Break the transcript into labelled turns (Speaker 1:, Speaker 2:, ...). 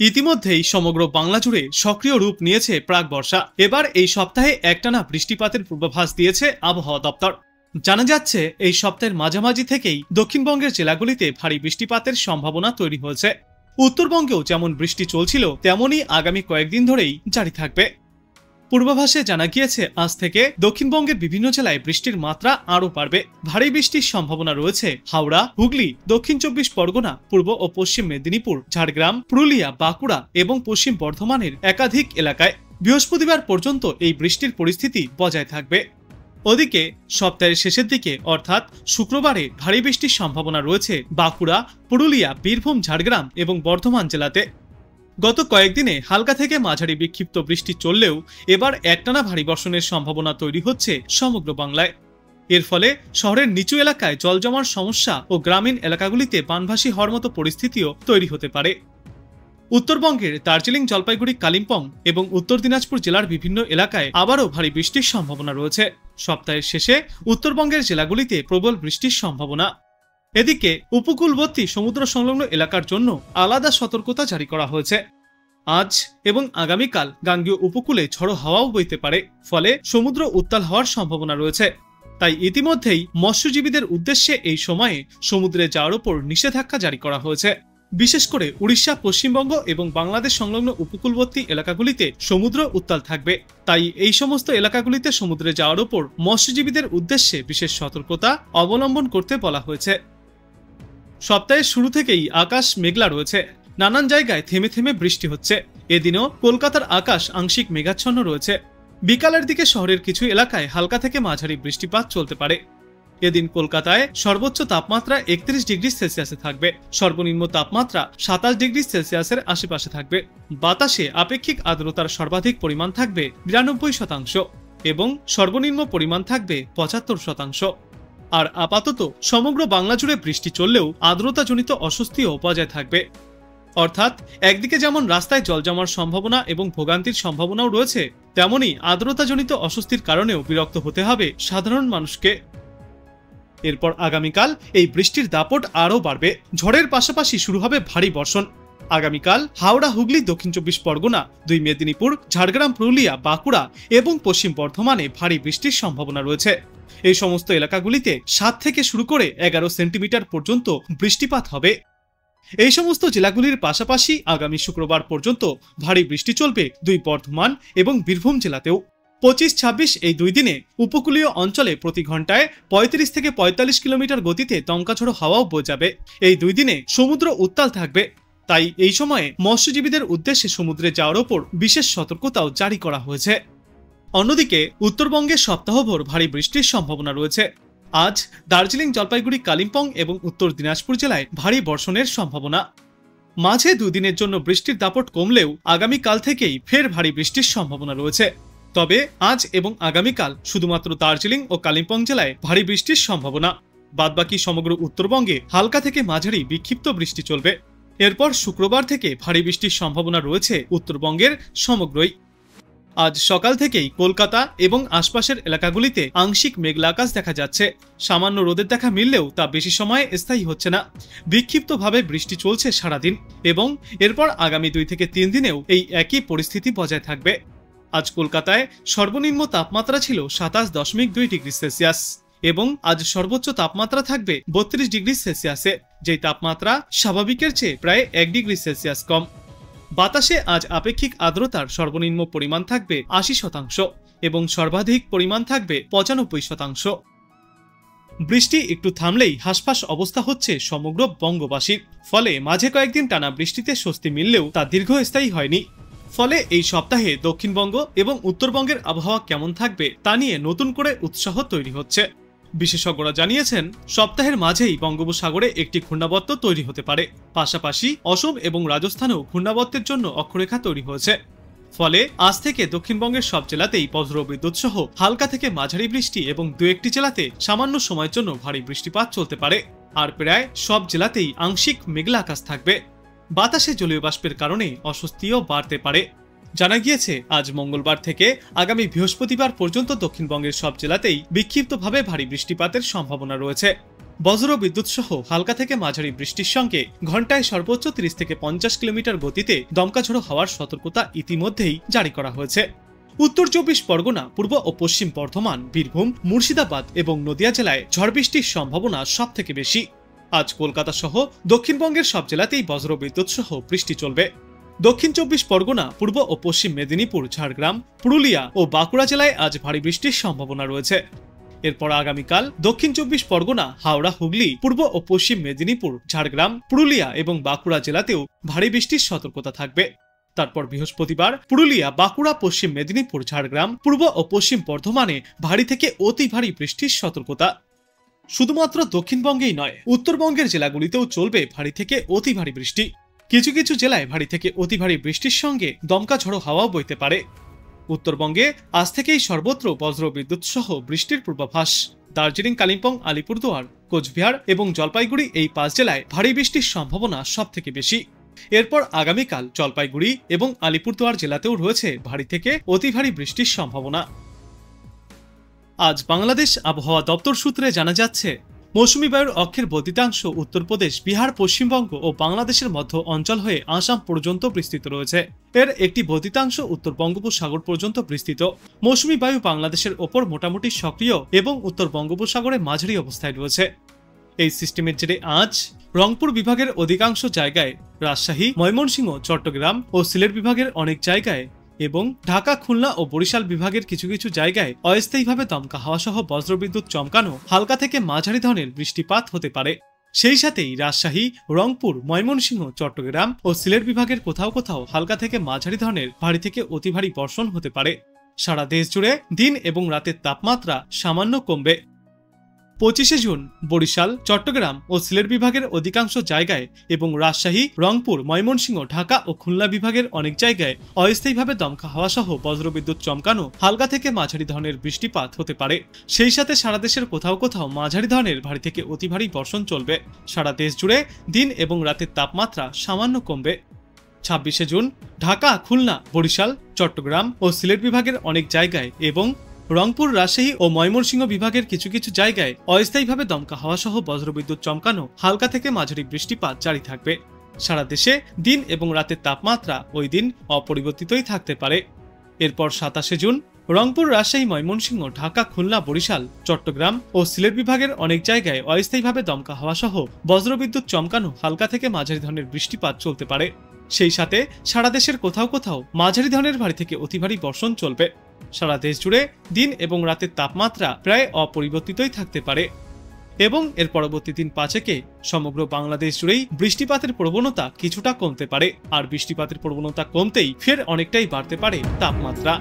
Speaker 1: ইতিমধ্যেই সমগ্র বাংলা জুড়ে সক্রিয় রূপ নিয়েছে প্রাক বর্ষা। এবার এই সপ্তাহে একটানা বৃষ্টিপাতের পূর্বাভাস দিয়েছে আবহাওয়া দপ্তর। জানা যাচ্ছে এই সপ্তাহের মাঝামাঝি থেকেই দক্ষিণবঙ্গের জেলাগুলিতে ভারী বৃষ্টিপাতের সম্ভাবনা তৈরি হয়েছে। উত্তরবঙ্গেও যেমন বৃষ্টি চলছিল তেমনই আগামী কয়েকদিন ধরেই জারি থাকবে। পূর্বাভাসে জানা গিয়েছে আজ থেকে দক্ষিণবঙ্গের বিভিন্ন জেলায় বৃষ্টির মাত্রা আরও বাড়বে। ভারী বৃষ্টির সম্ভাবনা রয়েছে হাওড়া, হুগলি, দক্ষিণ 24 পরগনা, পূর্ব ও পশ্চিম মেদিনীপুর, ঝাড়গ্রাম, পুরুলিয়া, বাঁকুড়া এবং পশ্চিম বর্ধমানের একাধিক এলাকায়। বৃহস্পতিবার পর্যন্ত এই বৃষ্টির পরিস্থিতি বজায় থাকবে। ওদিকে সপ্তাহের শেষের দিকে অর্থাৎ শুক্রবারে ভারী বৃষ্টির সম্ভাবনা রয়েছে বাঁকুড়া, পুরুলিয়া, বীরভূম, ঝাড়গ্রাম এবং বর্ধমান জেলাতে। গত কয়েকদিনে হালকা থেকে মাঝারি বিক্ষিপ্ত বৃষ্টি চললেও এবার একটানা ভারী বর্ষণের সম্ভাবনা তৈরি হচ্ছে সমগ্র বাংলায়। এর ফলে শহরের নিচু এলাকায় জল জমার সমস্যা ও গ্রামীণ এলাকাগুলিতে বানভাসী হওয়ার মতো পরিস্থিতিও তৈরি হতে পারে। উত্তরবঙ্গের দার্জিলিং, জলপাইগুড়ি, কালিম্পং এবং উত্তর দিনাজপুর জেলার বিভিন্ন এলাকায় আবারও ভারী বৃষ্টির সম্ভাবনা রয়েছে। সপ্তাহের শেষে উত্তরবঙ্গের জেলাগুলিতে প্রবল বৃষ্টির সম্ভাবনা। এদিকে উপকূলবর্তী সমুদ্র সংলগ্ন এলাকার জন্য আলাদা সতর্কতা জারি করা হয়েছে। আজ এবং আগামীকাল গাঙ্গেয় উপকূলে ঝড়ো হাওয়াও বইতে পারে, ফলে সমুদ্র উত্তাল হওয়ার সম্ভাবনা রয়েছে। তাই ইতিমধ্যেই মৎস্যজীবীদের উদ্দেশ্যে এই সময়ে সমুদ্রে যাওয়ার উপর নিষেধাজ্ঞা জারি করা হয়েছে। বিশেষ করে উড়িষ্যা, পশ্চিমবঙ্গ এবং বাংলাদেশ সংলগ্ন উপকূলবর্তী এলাকাগুলিতে সমুদ্র উত্তাল থাকবে। তাই এই সমস্ত এলাকাগুলিতে সমুদ্রে যাওয়ার উপর মৎস্যজীবীদের উদ্দেশ্যে বিশেষ সতর্কতা অবলম্বন করতে বলা হয়েছে। সপ্তাহের শুরু থেকেই আকাশ মেঘলা রয়েছে। নানান জায়গায় থেমে থেমে বৃষ্টি হচ্ছে। এদিনও কলকাতার আকাশ আংশিক মেঘাচ্ছন্ন রয়েছে। বিকালের দিকে শহরের কিছু এলাকায় হালকা থেকে মাঝারি বৃষ্টিপাত চলতে পারে। এদিন কলকাতায় সর্বোচ্চ তাপমাত্রা 31 ডিগ্রি সেলসিয়াসে থাকবে। সর্বনিম্ন তাপমাত্রা 27 ডিগ্রি সেলসিয়াসের আশেপাশে থাকবে। বাতাসে আপেক্ষিক আর্দ্রতার সর্বাধিক পরিমাণ থাকবে 92% এবং সর্বনিম্ন পরিমাণ থাকবে 75%। আর আপাতত সমগ্র বাংলা জুড়ে বৃষ্টি চললেও আর্দ্রতাজনিত অস্বস্তিও বজায় থাকবে। অর্থাৎ একদিকে যেমন রাস্তায় জল জমার সম্ভাবনা এবং ভোগান্তির সম্ভাবনাও রয়েছে, তেমনি আর্দ্রতাজনিত অস্বস্তির কারণেও বিরক্ত হতে হবে সাধারণ মানুষকে। এরপর আগামীকাল এই বৃষ্টির দাপট আরও বাড়বে। ঝড়ের পাশাপাশি শুরু হবে ভারী বর্ষণ। আগামীকাল হাওড়া, হুগলি, দক্ষিণ 24 পরগনা, 2 মেদিনীপুর, ঝাড়গ্রাম, পুরুলিয়া, বাঁকুড়া এবং পশ্চিম বর্ধমানে ভারী বৃষ্টির সম্ভাবনা রয়েছে। এই সমস্ত এলাকাগুলিতে 7 থেকে শুরু করে 11 সেন্টিমিটার পর্যন্ত বৃষ্টিপাত হবে। এই সমস্ত জেলাগুলির পাশাপাশি আগামী শুক্রবার পর্যন্ত ভারী বৃষ্টি চলবে 2 বর্ধমান এবং বীরভূম জেলাতেও। 25-26 এই 2 দিনে উপকূলীয় অঞ্চলে প্রতি ঘন্টায় 35 থেকে 45 কিলোমিটার গতিতে দমকাঝড়ো হাওয়াও বয়ে যাবে। এই 2 দিনে সমুদ্র উত্তাল থাকবে। তাই এই সময়ে মৎস্যজীবীদের উদ্দেশ্যে সমুদ্রে যাওয়ার ওপর বিশেষ সতর্কতাও জারি করা হয়েছে। অন্যদিকে উত্তরবঙ্গে সপ্তাহভর ভারী বৃষ্টির সম্ভাবনা রয়েছে। আজ দার্জিলিং, জলপাইগুড়ি, কালিম্পং এবং উত্তর দিনাজপুর জেলায় ভারী বর্ষণের সম্ভাবনা। মাঝে 2 দিনের জন্য বৃষ্টির দাপট কমলেও আগামীকাল থেকেই ফের ভারী বৃষ্টির সম্ভাবনা রয়েছে। তবে আজ এবং আগামীকাল শুধুমাত্র দার্জিলিং ও কালিম্পং জেলায় ভারী বৃষ্টির সম্ভাবনা। বাদবাকি সমগ্র উত্তরবঙ্গে হালকা থেকে মাঝারি বিক্ষিপ্ত বৃষ্টি চলবে। এরপর শুক্রবার থেকে ভারী বৃষ্টির সম্ভাবনা রয়েছে উত্তরবঙ্গের সমগ্রই। আজ সকাল থেকেই কলকাতা এবং আশপাশের এলাকাগুলিতে আংশিক মেঘলা আকাশ দেখা যাচ্ছে। সামান্য রোদের দেখা মিললেও তা বেশি সময় স্থায়ী হচ্ছে না। বিক্ষিপ্তভাবে বৃষ্টি চলছে সারাদিন এবং এরপর আগামী 2 থেকে 3 দিনেও এই একই পরিস্থিতি বজায় থাকবে। আজ কলকাতায় সর্বনিম্ন তাপমাত্রা ছিল 27.2 ডিগ্রি সেলসিয়াস এবং আজ সর্বোচ্চ তাপমাত্রা থাকবে 32 ডিগ্রি সেলসিয়াসে, যেই তাপমাত্রা স্বাভাবিকের চেয়ে প্রায় 1 ডিগ্রি সেলসিয়াস কম। বাতাসে আজ আপেক্ষিক আর্দ্রতার সর্বনিম্ন পরিমাণ থাকবে 80% এবং সর্বাধিক পরিমাণ থাকবে 95%। বৃষ্টি একটু থামলেই হাসফাস অবস্থা হচ্ছে সমগ্র বঙ্গবাসীর। ফলে মাঝে কয়েকদিন টানা বৃষ্টিতে স্বস্তি মিললেও তা দীর্ঘস্থায়ী হয়নি। ফলে এই সপ্তাহে দক্ষিণবঙ্গ এবং উত্তরবঙ্গের আবহাওয়া কেমন থাকবে তা নিয়ে নতুন করে উৎসাহ তৈরি হচ্ছে। বিশেষজ্ঞরা জানিয়েছেন, সপ্তাহের মাঝেই বঙ্গোপসাগরে একটি ঘূর্ণাবর্ত তৈরি হতে পারে। পাশাপাশি অসম এবং রাজস্থানেও ঘূর্ণাবর্তের জন্য অক্ষরেখা তৈরি হয়েছে। ফলে আজ থেকে দক্ষিণবঙ্গের সব জেলাতেই বজ্রবিদ্যুৎ সহ হালকা থেকে মাঝারি বৃষ্টি এবং 2-1টি জেলাতে সামান্য সময়ের জন্য ভারী বৃষ্টিপাত চলতে পারে। আর প্রায় সব জেলাতেই আংশিক মেঘলা আকাশ থাকবে। বাতাসে জলীয় বাষ্পের কারণে অস্বস্তিও বাড়তে পারে। জানা গিয়েছে, আজ মঙ্গলবার থেকে আগামী বৃহস্পতিবার পর্যন্ত দক্ষিণবঙ্গের সব জেলাতেই বিক্ষিপ্তভাবে ভারী বৃষ্টিপাতের সম্ভাবনা রয়েছে। বজ্র বিদ্যুৎ সহ হালকা থেকে মাঝারি বৃষ্টির সঙ্গে ঘন্টায় সর্বোচ্চ 30 থেকে 50 কিলোমিটার গতিতে দমকা ঝোড়ো হওয়ার সতর্কতা ইতিমধ্যেই জারি করা হয়েছে। উত্তর 24 পরগনা, পূর্ব ও পশ্চিম বর্ধমান, বীরভূম, মুর্শিদাবাদ এবং নদিয়া জেলায় ঝড় বৃষ্টির সম্ভাবনা সবথেকে বেশি। আজ কলকাতা সহ দক্ষিণবঙ্গের সব জেলাতেই বজ্র বিদ্যুৎ সহ বৃষ্টি চলবে। দক্ষিণ 24 পরগনা, পূর্ব ও পশ্চিম মেদিনীপুর, ঝাড়গ্রাম, পুরুলিয়া ও বাঁকুড়া জেলায় আজ ভারী বৃষ্টির সম্ভাবনা রয়েছে। এরপর আগামীকাল দক্ষিণ 24 পরগনা, হাওড়া, হুগলি, পূর্ব ও পশ্চিম মেদিনীপুর, ঝাড়গ্রাম, পুরুলিয়া এবং বাঁকুড়া জেলাতেও ভারী বৃষ্টির সতর্কতা থাকবে। তারপর বৃহস্পতিবার পুরুলিয়া, বাঁকুড়া, পশ্চিম মেদিনীপুর, ঝাড়গ্রাম, পূর্ব ও পশ্চিম বর্ধমানে ভারী থেকে অতি ভারী বৃষ্টির সতর্কতা। শুধুমাত্র দক্ষিণবঙ্গেই নয়, উত্তরবঙ্গের জেলাগুলিতেও চলবে ভারী থেকে অতি ভারী বৃষ্টি। কিছু কিছু জেলায় ভারী থেকে অতি ভারী বৃষ্টির সঙ্গে দমকা ঝড়ো হাওয়াও বইতে পারে। উত্তরবঙ্গে আজ থেকেই সর্বত্র বজ্র বিদ্যুৎ সহ বৃষ্টির পূর্বাভাস। দার্জিলিং, কালিম্পং, আলিপুরদুয়ার, কোচবিহার এবং জলপাইগুড়ি এই 5 জেলায় ভারী বৃষ্টির সম্ভাবনা সবথেকে বেশি। এরপর আগামীকাল জলপাইগুড়ি এবং আলিপুরদুয়ার জেলাতেও রয়েছে ভারী থেকে অতি ভারী বৃষ্টির সম্ভাবনা। আজ বাংলাদেশ আবহাওয়া দপ্তর সূত্রে জানা যাচ্ছে, মৌসুমী বায়ুর অক্ষের বর্ধিতাংশ উত্তরপ্রদেশ, বিহার, পশ্চিমবঙ্গ ও বাংলাদেশের মধ্য অঞ্চল হয়ে আসাম পর্যন্ত বিস্তৃত রয়েছে। এর একটি বর্ধিতাংশ উত্তর বঙ্গোপসাগর পর্যন্ত বিস্তৃত। মৌসুমী বায়ু বাংলাদেশের ওপর মোটামুটি সক্রিয় এবং উত্তর বঙ্গোপসাগরে মাঝারি অবস্থায় রয়েছে। এই সিস্টেমের জেরে আজ রংপুর বিভাগের অধিকাংশ জায়গায়, রাজশাহী, ময়মনসিংহ, চট্টগ্রাম ও সিলেট বিভাগের অনেক জায়গায় এবং ঢাকা, খুলনা ও বরিশাল বিভাগের কিছু কিছু জায়গায় অস্থায়ীভাবে দমকা হাওয়া সহ বজ্রবিদ্যুৎ চমকানো হালকা থেকে মাঝারি ধরনের বৃষ্টিপাত হতে পারে। সেই সাথেই রাজশাহী, রংপুর, ময়মনসিংহ, চট্টগ্রাম ও সিলেট বিভাগের কোথাও কোথাও হালকা থেকে মাঝারি ধরনের ভারী থেকে অতি ভারী বর্ষণ হতে পারে। সারা দেশ জুড়ে দিন এবং রাতের তাপমাত্রা সামান্য কমবে। 25শে জুন বরিশাল, চট্টগ্রাম ও সিলেট বিভাগের অধিকাংশ জায়গায় এবং রাজশাহী, রংপুর, ময়মনসিংহ, ঢাকা ও খুলনা বিভাগের অনেক জায়গায় অস্থায়ীভাবে দমকা হাওয়া সহ বজ্রবিদ্যুৎ চমকানো হালকা থেকে মাঝারি ধরনের বৃষ্টিপাত হতে পারে। সেই সাথে সারা দেশের কোথাও কোথাও মাঝারি ধরনের ভারী থেকে অতি ভারী বর্ষণ চলবে। সারা দেশ জুড়ে দিন এবং রাতের তাপমাত্রা সামান্য কমবে। 26শে জুন ঢাকা, খুলনা, বরিশাল, চট্টগ্রাম ও সিলেট বিভাগের অনেক জায়গায় এবং রংপুর, রাজশাহী ও ময়মনসিংহ বিভাগের কিছু কিছু জায়গায় অস্থায়ীভাবে দমকা হাওয়া সহ বজ্রবিদ্যুৎ চমকানো হালকা থেকে মাঝারি বৃষ্টিপাত জারি থাকবে। সারা দেশে দিন এবং রাতের তাপমাত্রা ওই দিন অপরিবর্তিতই থাকতে পারে। এরপর 27শে জুন রংপুর, রাজশাহী, ময়মনসিংহ, ঢাকা, খুলনা, বরিশাল, চট্টগ্রাম ও সিলেট বিভাগের অনেক জায়গায় অস্থায়ীভাবে দমকা হাওয়া সহ বজ্রবিদ্যুৎ চমকানো হালকা থেকে মাঝারি ধরনের বৃষ্টিপাত চলতে পারে। সেই সাথে সারা দেশের কোথাও কোথাও মাঝারি ধরনের ভারী থেকে অতি ভারী বর্ষণ চলবে। সারা দেশ জুড়ে দিন এবং রাতের তাপমাত্রা প্রায় অপরিবর্তিতই থাকতে পারে এবং এর পরবর্তী দিন 5-একে সমগ্র বাংলাদেশ জুড়েই বৃষ্টিপাতের প্রবণতা কিছুটা কমতে পারে। আর বৃষ্টিপাতের প্রবণতা কমতেই ফের অনেকটাই বাড়তে পারে তাপমাত্রা।